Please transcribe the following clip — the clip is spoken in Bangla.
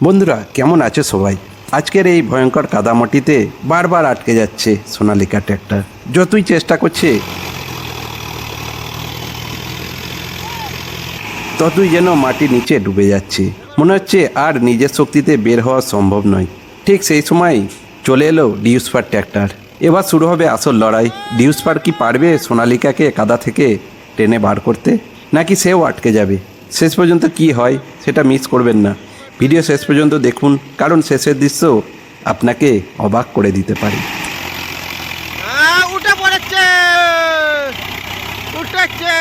বন্ধুরা কেমন আছে সবাই? আজকের এই ভয়ঙ্কর কাদামাটিতে বারবার আটকে যাচ্ছে সোনালিকা ট্র্যাক্টর। যতই চেষ্টা করছে ততই যেন মাটি নিচে ডুবে যাচ্ছে। মনে হচ্ছে আর নিজের শক্তিতে বের হওয়া সম্ভব নয়। ঠিক সেই সময় চলে এলো ডিউসপার ট্র্যাক্টর। এবার শুরু হবে আসল লড়াই। ডিউসপার কি পারবে সোনালিকাকে কাদা থেকে টেনে বার করতে, নাকি সেও আটকে যাবে? শেষ পর্যন্ত কি হয় সেটা মিস করবেন না। ভিডিও শেষ পর্যন্ত দেখুন, কারণ শেষের দৃশ্য আপনাকে অবাক করে দিতে পারে। উঠে পড়েছে, উঠেছে।